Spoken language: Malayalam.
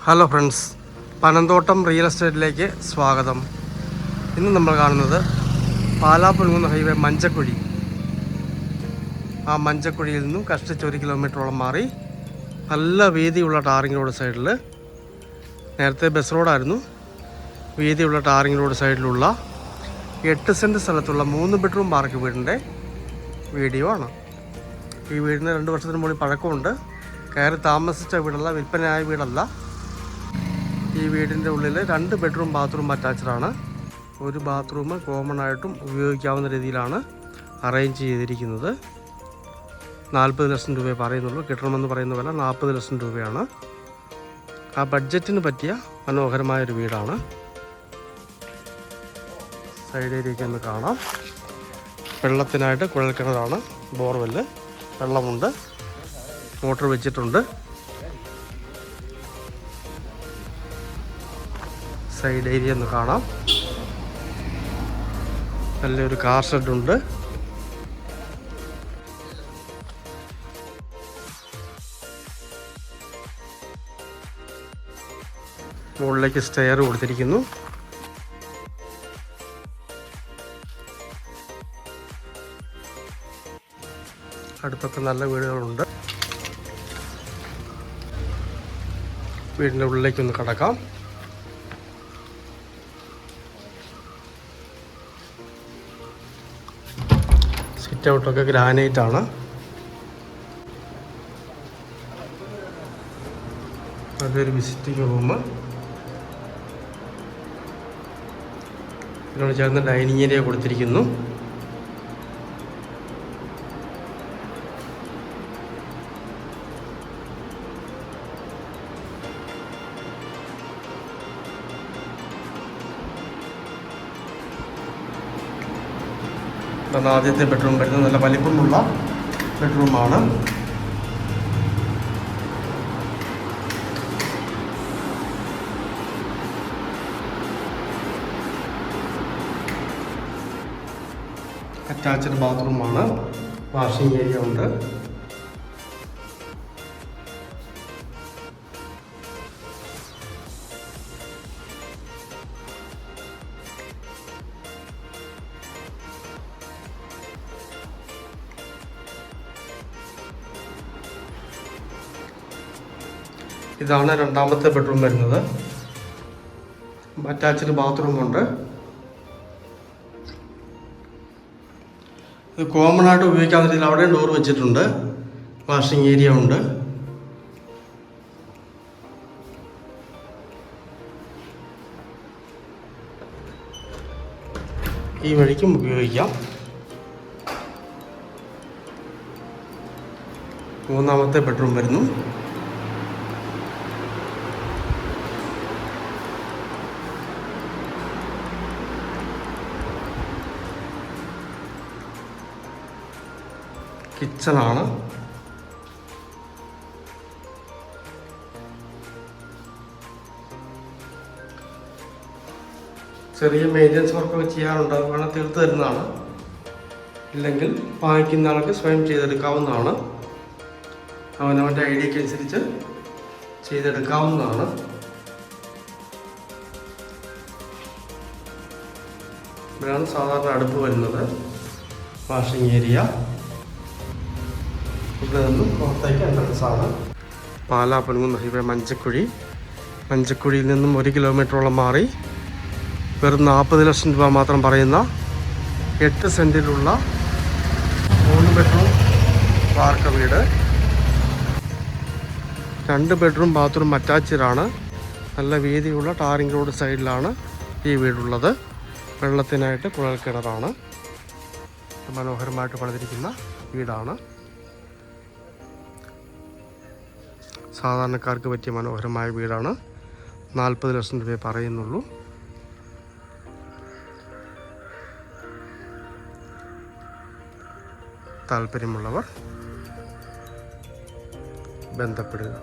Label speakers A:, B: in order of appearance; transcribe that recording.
A: ഹലോ ഫ്രണ്ട്സ്, പനന്തോട്ടം റിയൽ എസ്റ്റേറ്റിലേക്ക് സ്വാഗതം. ഇന്ന് നമ്മൾ കാണുന്നത് പാലാ-പുൽകുന്ന് ഹൈവേ മഞ്ചക്കുഴി. ആ മഞ്ചക്കുഴിയിൽ നിന്നും കഷ്ടിച്ച് 1 കിലോമീറ്ററോളം മാറി നല്ല വീതിയുള്ള ടാറിംഗ് റോഡ് സൈഡിൽ, നേരത്തെ ബസ് റോഡായിരുന്നു, വീതിയുള്ള ടാറിംഗ് റോഡ് സൈഡിലുള്ള 8 സെൻറ്റ് സ്ഥലത്തുള്ള 3 ബെഡ്റൂം പാർക്ക് വീടിൻ്റെ വീഡിയോ ആണ്. ഈ വീടിന് 2 വർഷത്തിന് മുകളിൽ പഴക്കമുണ്ട്. കയറി താമസിച്ച വീടല്ല, വിൽപ്പനയായ വീടല്ല. ഈ വീടിൻ്റെ ഉള്ളിൽ 2 ബെഡ്റൂം ബാത്റൂം അറ്റാച്ച്ഡാണ്. ഒരു ബാത്റൂം കോമൺ ആയിട്ടും ഉപയോഗിക്കാവുന്ന രീതിയിലാണ് അറേഞ്ച് ചെയ്തിരിക്കുന്നത്. 40 ലക്ഷം രൂപയെ പറയുന്നുള്ളൂ. കിട്ടണമെന്ന് പറയുന്ന പോലെ 40 ലക്ഷം രൂപയാണ്. ആ ബഡ്ജറ്റിന് പറ്റിയ മനോഹരമായൊരു വീടാണ്. സൈഡ് ഏരിയയ്ക്ക് ഒന്ന് കാണാം. വെള്ളത്തിനായിട്ട് കുഴൽക്കിണറാണ്, ബോർവെല്ല്, വെള്ളമുണ്ട്, മോട്ടർ വെച്ചിട്ടുണ്ട്. സൈഡ് ഏരിയ ഒന്ന് കാണാം. നല്ലൊരു കാർ ഷെഡുണ്ട്. മുകളിലേക്ക് സ്റ്റെയർ കൊടുത്തിരിക്കുന്നു. അടുത്തൊക്കെ നല്ല വീടുകളുണ്ട്. വീടിൻ്റെ ഉള്ളിലേക്കൊന്ന് കടക്കാം. സിറ്റ് ഔട്ടൊക്കെ ഗ്രാനൈറ്റ് ആണ്. അതൊരു വിസിറ്റിംഗ് റൂം. ഇതിനോട് ചേർന്ന് ഡൈനിങ് ഏരിയ കൊടുത്തിരിക്കുന്നു. ഇതാണ് ആദ്യത്തെ ബെഡ്റൂം വരുന്നത്. നല്ല വലിപ്പമുള്ള ബെഡ്റൂമാണ്. അറ്റാച്ച്ഡ് ബാത്റൂമാണ്. വാഷിംഗ് ഏരിയ ഉണ്ട്. ഇതാണ് രണ്ടാമത്തെ ബെഡ്റൂം വരുന്നത്. അറ്റാച്ച്ഡ് ബാത്റൂമുണ്ട്. ഇത് കോമൺ ആയിട്ട് ഉപയോഗിക്കാവുന്ന രീതിയിൽ അവിടെയും ഡോർ വെച്ചിട്ടുണ്ട്. വാഷിംഗ് ഏരിയ ഉണ്ട്. ഈ വഴിക്കും ഉപയോഗിക്കാം. മൂന്നാമത്തെ ബെഡ്റൂം വരുന്നു. കിച്ചണാണ്. ചെറിയ മെയിൻ്റനൻസ് വർക്കൊക്കെ ചെയ്യാറുണ്ട്. അത് വേണം തീർത്ത് തരുന്നതാണ്. ഇല്ലെങ്കിൽ വാങ്ങിക്കുന്ന ആൾക്ക് സ്വയം ചെയ്തെടുക്കാവുന്നതാണ്. അവനവൻ്റെ ഐഡിയക്ക് അനുസരിച്ച് ചെയ്തെടുക്കാവുന്നതാണ്. ഇവിടെയാണ് സാധാരണ അടുപ്പ് വരുന്നത്. Washing area. ഇവിടെ നിന്നും പുറത്തേക്ക് എൻട്രൻസ് ആണ്. പാലാ-പുൽകുന്ന് ഹൈവേ മഞ്ചക്കുഴിയിൽ നിന്നും 1 കിലോമീറ്ററോളം മാറി വെറും 40 ലക്ഷം രൂപ മാത്രം പറയുന്ന 8 സെൻറ്റിലുള്ള 3 ബെഡ്റൂം വാർക്ക വീട്. 2 ബെഡ്റൂം ബാത്റൂം അറ്റാച്ച്ഡാണ്. നല്ല വീതിയുള്ള ടാറിംഗ് റോഡ് സൈഡിലാണ് ഈ വീടുള്ളത്. വെള്ളത്തിനായിട്ട് കുഴൽക്കിണറാണ്. മനോഹരമായിട്ട് പണിതിരിക്കുന്ന വീടാണ്. സാധാരണക്കാർക്ക് പറ്റിയ മനോഹരമായ വീടാണ്. 40 ലക്ഷം രൂപയെ പറയുന്നുള്ളൂ. താല്പര്യമുള്ളവർ ബന്ധപ്പെടുക.